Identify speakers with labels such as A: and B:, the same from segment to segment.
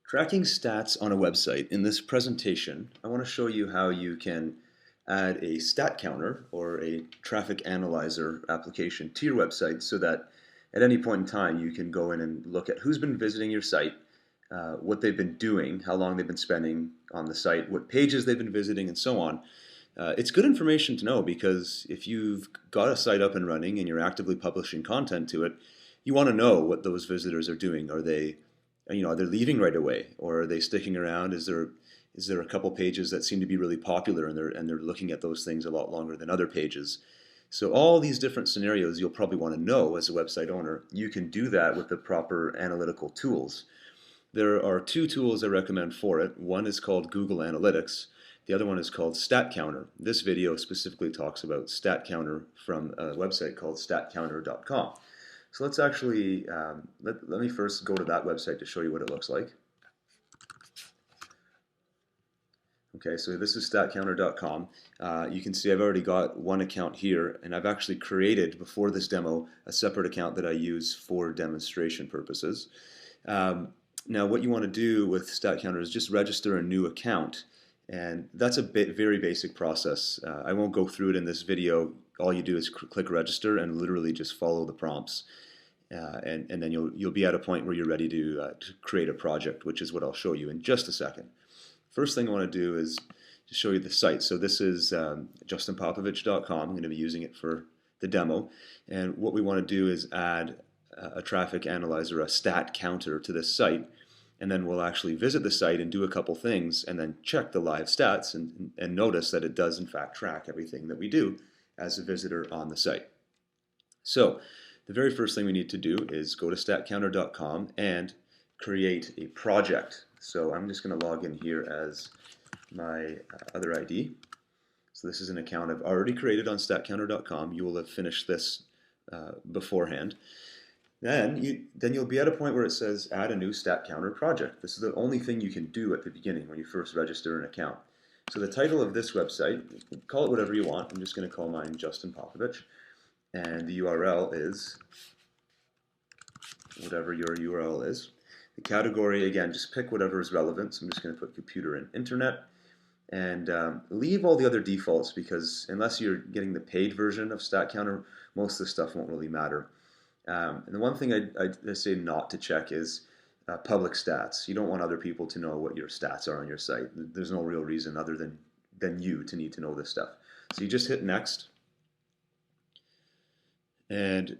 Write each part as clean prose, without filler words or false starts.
A: Tracking stats on a website. In this presentation, I want to show you how you can add a stat counter or a traffic analyzer application to your website so that at any point in time you can go in and look at who's been visiting your site, what they've been doing, how long they've been spending on the site, what pages they've been visiting, and so on. It's good information to know because if you've got a site up and running and you're actively publishing content to it, you want to know what those visitors are doing. Are they leaving right away, or are they sticking around? Is there a couple pages that seem to be really popular and they're looking at those things a lot longer than other pages? So all these different scenarios you'll probably want to know as a website owner. You can do that with the proper analytical tools. There are two tools I recommend for it. One is called Google Analytics. The other one is called StatCounter. This video specifically talks about StatCounter from a website called statcounter.com. So let's actually, let me first go to that website to show you what it looks like. Okay, so this is statcounter.com. You can see I've already got one account here, and I've actually created, before this demo, a separate account that I use for demonstration purposes. Now what you want to do with StatCounter is just register a new account, and that's a very basic process. I won't go through it in this video. All you do is click register and literally just follow the prompts. And then you'll be at a point where you're ready to create a project, which is what I'll show you in just a second. First thing I want to do is to show you the site. So this is justinpopovich.com. I'm going to be using it for the demo. And what we want to do is add a traffic analyzer, a stat counter to this site. And then we'll actually visit the site and do a couple things and then check the live stats and notice that it does in fact track everything that we do as a visitor on the site. So the very first thing we need to do is go to statcounter.com and create a project. So I'm just going to log in here as my other ID. So this is an account I've already created on statcounter.com. You will have finished this beforehand. Then you'll be at a point where it says add a new StatCounter project. This is the only thing you can do at the beginning when you first register an account. So the title of this website, call it whatever you want. I'm just going to call mine Justin Popovich. And the URL is whatever your URL is. The category, again, just pick whatever is relevant. So I'm just going to put computer and internet. And leave all the other defaults because unless you're getting the paid version of StatCounter, most of the stuff won't really matter. And the one thing I say not to check is public stats. You don't want other people to know what your stats are on your site. There's no real reason other than you to need to know this stuff. So you just hit next. And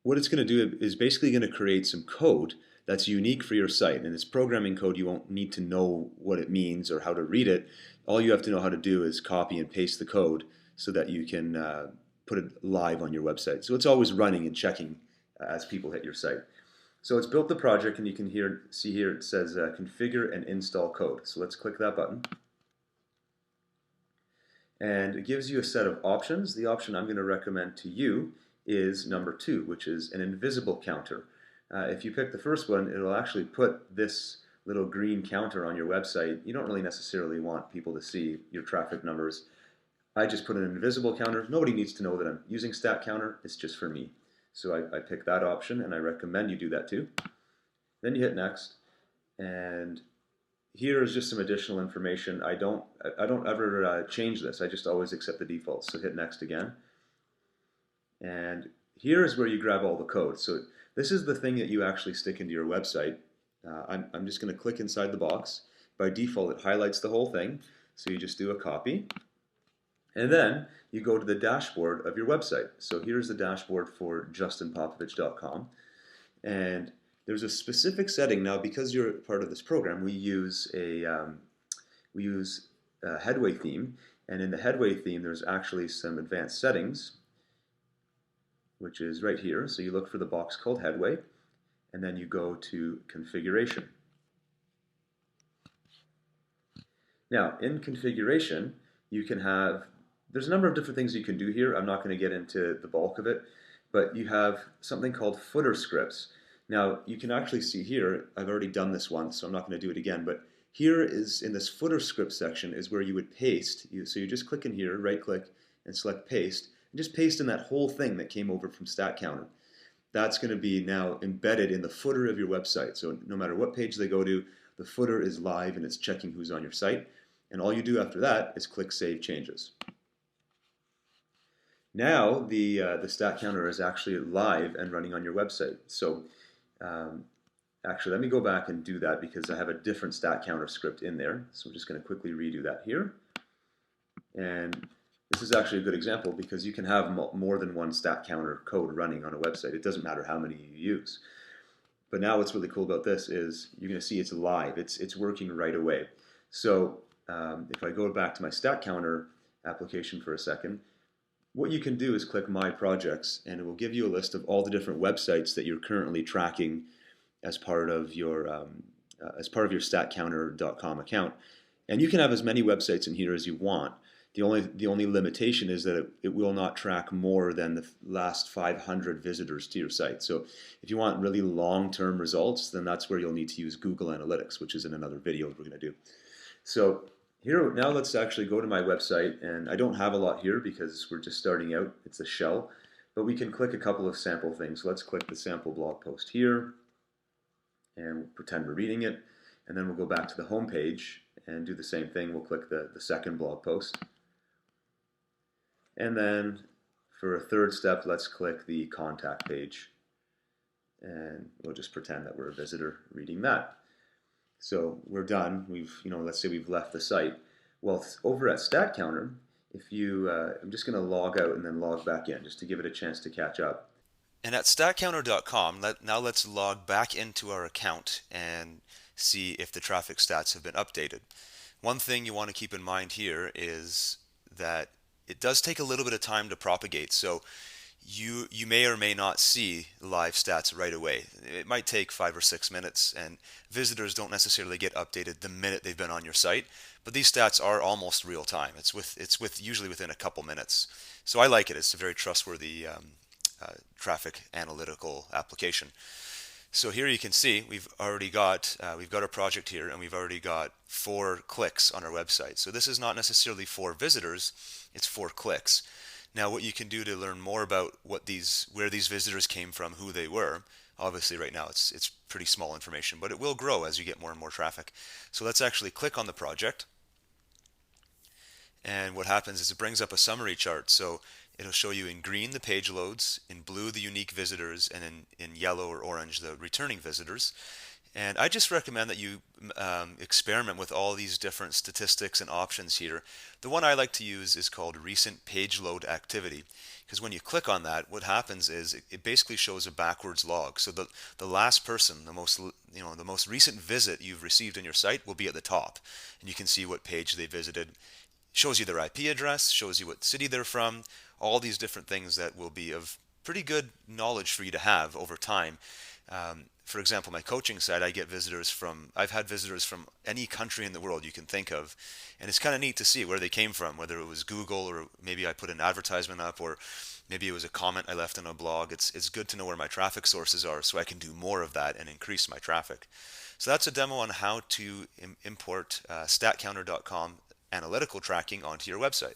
A: what it's going to do is basically going to create some code that's unique for your site. And it's programming code. You won't need to know what it means or how to read it. All you have to know how to do is copy and paste the code so that you can put it live on your website. So it's always running and checking as people hit your site. So it's built the project, and you can see here it says configure and install code. So let's click that button. And it gives you a set of options. The option I'm going to recommend to you is number 2, which is an invisible counter. If you pick the first one, it'll actually put this little green counter on your website. You don't really necessarily want people to see your traffic numbers. I just put an invisible counter. Nobody needs to know that I'm using StatCounter. It's just for me. So I pick that option, and I recommend you do that too. Then you hit next, and here is just some additional information. I don't ever change this. I just always accept the defaults. So hit next again. And here is where you grab all the code. So this is the thing that you actually stick into your website. I'm just going to click inside the box. By default, it highlights the whole thing. So you just do a copy. And then you go to the dashboard of your website. So here's the dashboard for justinpopovich.com. And there's a specific setting. Now, because you're part of this program, we use a Headway theme. And in the Headway theme, there's actually some advanced settings, which is right here. So you look for the box called Headway, and then you go to Configuration. Now, in Configuration, you can have, there's a number of different things you can do here. I'm not going to get into the bulk of it, but you have something called footer scripts. Now, you can actually see here, I've already done this once, so I'm not going to do it again, but here is, in this footer script section, is where you would paste. So you just click in here, right click, and select paste, and just paste in that whole thing that came over from StatCounter. that's going to be now embedded in the footer of your website. So no matter what page they go to, the footer is live and it's checking who's on your site. And all you do after that is click Save Changes. Now the stat counter is actually live and running on your website. So actually, let me go back and do that because I have a different stat counter script in there. So I'm just going to quickly redo that here. And this is actually a good example because you can have more than one stat counter code running on a website. It doesn't matter how many you use. But now what's really cool about this is you're going to see it's live. It's working right away. So if I go back to my stat counter application for a second, what you can do is click My Projects, and it will give you a list of all the different websites that you're currently tracking as part of your statcounter.com account. And you can have as many websites in here as you want. The only limitation is that it will not track more than the last 500 visitors to your site. So if you want really long-term results, then that's where you'll need to use Google Analytics, which is in another video we're going to do. So here, now let's actually go to my website, and I don't have a lot here because we're just starting out. It's a shell, but we can click a couple of sample things. So let's click the sample blog post here, and we'll pretend we're reading it, and then we'll go back to the home page and do the same thing. We'll click the second blog post. And then for a third step, let's click the contact page. And we'll just pretend that we're a visitor reading that. So we're done. Let's say we've left the site. Well, over at StatCounter, I'm just going to log out and then log back in just to give it a chance to catch up.
B: And at statcounter.com, now let's log back into our account and see if the traffic stats have been updated. One thing you want to keep in mind here is that it does take a little bit of time to propagate. So you may or may not see live stats right away. It might take 5 or 6 minutes, and visitors don't necessarily get updated the minute they've been on your site. But these stats are almost real time. It's usually within a couple minutes. So I like it. It's a very trustworthy traffic analytical application. So here you can see we've got a project here, and we've already got 4 clicks on our website. So this is not necessarily 4 visitors; it's 4 clicks. Now, what you can do to learn more about where these visitors came from, who they were. Obviously, right now it's pretty small information, but it will grow as you get more and more traffic. So let's actually click on the project. And what happens is it brings up a summary chart. So it'll show you in green the page loads, in blue the unique visitors, and in yellow or orange the returning visitors. And I just recommend that you experiment with all these different statistics and options here. The one I like to use is called Recent Page Load Activity, because when you click on that, what happens is it basically shows a backwards log. So the last person, the most recent visit you've received on your site will be at the top, and you can see what page they visited. Shows you their IP address, shows you what city they're from, all these different things that will be of pretty good knowledge for you to have over time. For example, my coaching site, I've had visitors from any country in the world you can think of, and it's kind of neat to see where they came from, whether it was Google or maybe I put an advertisement up, or maybe it was a comment I left on a blog. It's good to know where my traffic sources are so I can do more of that and increase my traffic. So that's a demo on how to import statcounter.com analytical tracking onto your website.